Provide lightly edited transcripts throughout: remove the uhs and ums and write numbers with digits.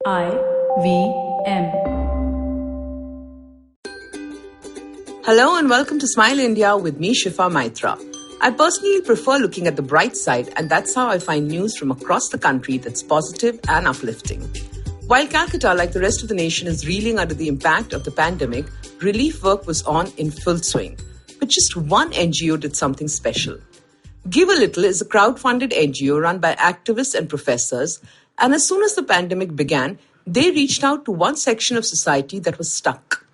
IVM. Hello and welcome to Smile India with me, Shifa Maitra. I personally prefer looking at the bright side, and that's how I find news from across the country that's positive and uplifting. While Calcutta, like the rest of the nation, is reeling under the impact of the pandemic, relief work was on in full swing. But just one NGO did something special. Give a Little is a crowd-funded NGO run by activists and professors, and as soon as the pandemic began, they reached out to one section of society that was stuck.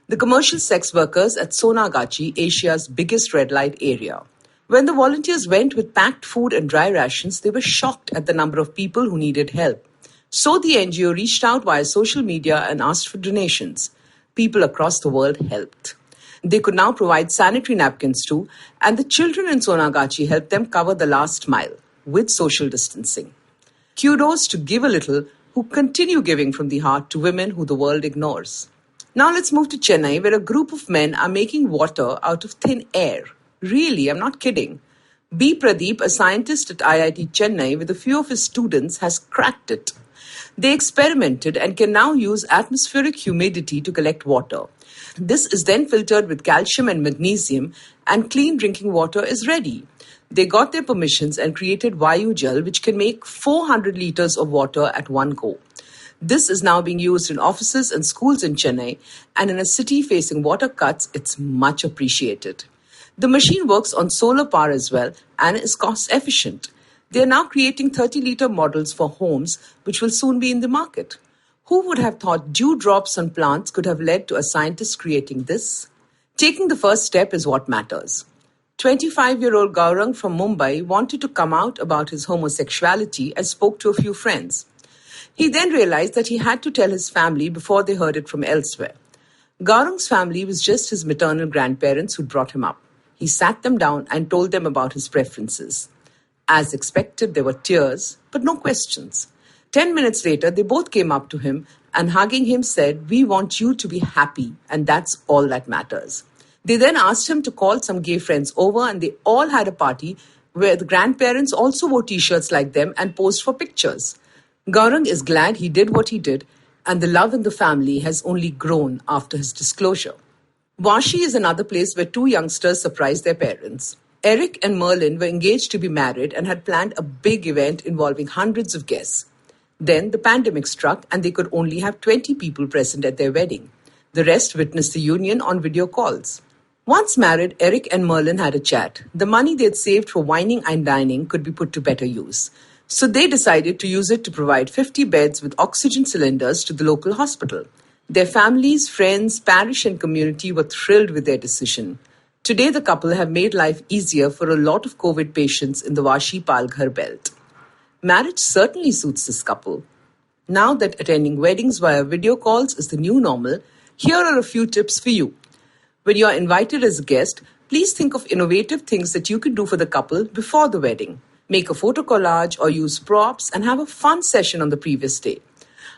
The commercial sex workers at Sonagachi, Asia's biggest red light area. When the volunteers went with packed food and dry rations, they were shocked at the number of people who needed help. So the NGO reached out via social media and asked for donations. People across the world helped. They could now provide sanitary napkins too, and the children in Sonagachi helped them cover the last mile with social distancing. Kudos to Give a Little, who continue giving from the heart to women who the world ignores. Now let's move to Chennai, where a group of men are making water out of thin air. Really, I'm not kidding. B. Pradeep, a scientist at IIT Chennai with a few of his students, has cracked it. They experimented and can now use atmospheric humidity to collect water. This is then filtered with calcium and magnesium, and clean drinking water is ready. They got their permissions and created Vayu Jal, which can make 400 liters of water at one go. This is now being used in offices and schools in Chennai, and in a city facing water cuts, it's much appreciated. The machine works on solar power as well and is cost efficient. They are now creating 30-liter models for homes, which will soon be in the market. Who would have thought dewdrops on plants could have led to a scientist creating this? Taking the first step is what matters. 25-year-old Gaurang from Mumbai wanted to come out about his homosexuality and spoke to a few friends. He then realized that he had to tell his family before they heard it from elsewhere. Gaurang's family was just his maternal grandparents who'd brought him up. He sat them down and told them about his preferences. As expected, there were tears, but no questions. 10 minutes later, they both came up to him and hugging him said, "We want you to be happy, and that's all that matters." They then asked him to call some gay friends over, and they all had a party where the grandparents also wore t-shirts like them and posed for pictures. Gaurang is glad he did what he did, and the love in the family has only grown after his disclosure. Vashi is another place where two youngsters surprised their parents. Eric and Merlin were engaged to be married and had planned a big event involving hundreds of guests. Then the pandemic struck and they could only have 20 people present at their wedding. The rest witnessed the union on video calls. Once married, Eric and Merlin had a chat. The money they had saved for wining and dining could be put to better use. So they decided to use it to provide 50 beds with oxygen cylinders to the local hospital. Their families, friends, parish and community were thrilled with their decision. Today, the couple have made life easier for a lot of COVID patients in the Vashi Palghar belt. Marriage certainly suits this couple. Now that attending weddings via video calls is the new normal, here are a few tips for you. When you are invited as a guest, please think of innovative things that you can do for the couple before the wedding. Make a photo collage or use props and have a fun session on the previous day.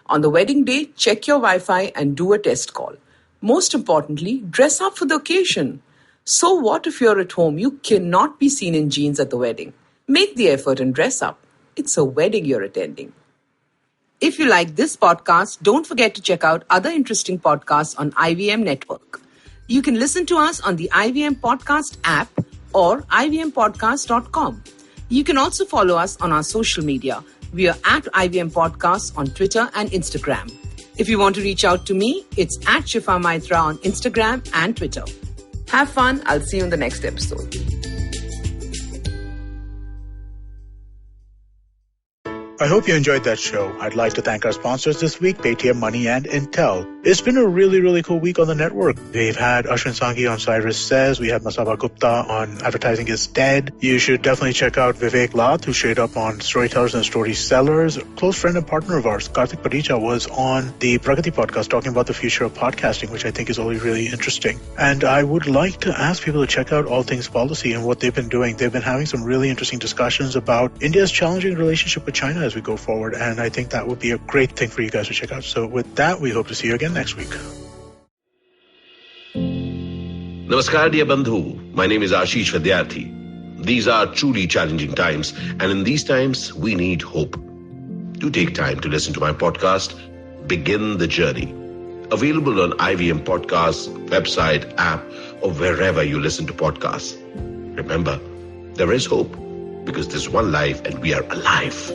On the wedding day, check your Wi-Fi and do a test call. Most importantly, dress up for the occasion. So what if you're at home? You cannot be seen in jeans at the wedding. Make the effort and dress up. It's a wedding you're attending. If you like this podcast, don't forget to check out other interesting podcasts on IVM Network. You can listen to us on the IVM Podcast app or ivmpodcast.com. You can also follow us on our social media. We are at IVM Podcasts on Twitter and Instagram. If you want to reach out to me, it's at Shifa Maitra on Instagram and Twitter. Have fun. I'll see you in the next episode. I hope you enjoyed that show. I'd like to thank our sponsors this week, Paytm Money and Intel. It's been a really cool week on the network. We've had Ashwin Sanghi on Cyrus Says. We have Masaba Gupta on Advertising is Dead. You should definitely check out Vivek Lath, who showed up on Storytellers and Story Sellers. A close friend and partner of ours, Karthik Paricha, was on the Pragati podcast talking about the future of podcasting, which I think is always really interesting. And I would like to ask people to check out All Things Policy and what they've been doing. They've been having some really interesting discussions about India's challenging relationship with China as we go forward, and I think that would be a great thing for you guys to check out. So with that, we hope to see you again next week. Namaskar, dear Bandhu. My name is Ashish Vidyarthi. These are truly challenging times, and in these times, we need hope. do take time to listen to my podcast, Begin the Journey. Available on IVM Podcasts, website, app, or wherever you listen to podcasts. Remember, there is hope because there's one life and we are alive.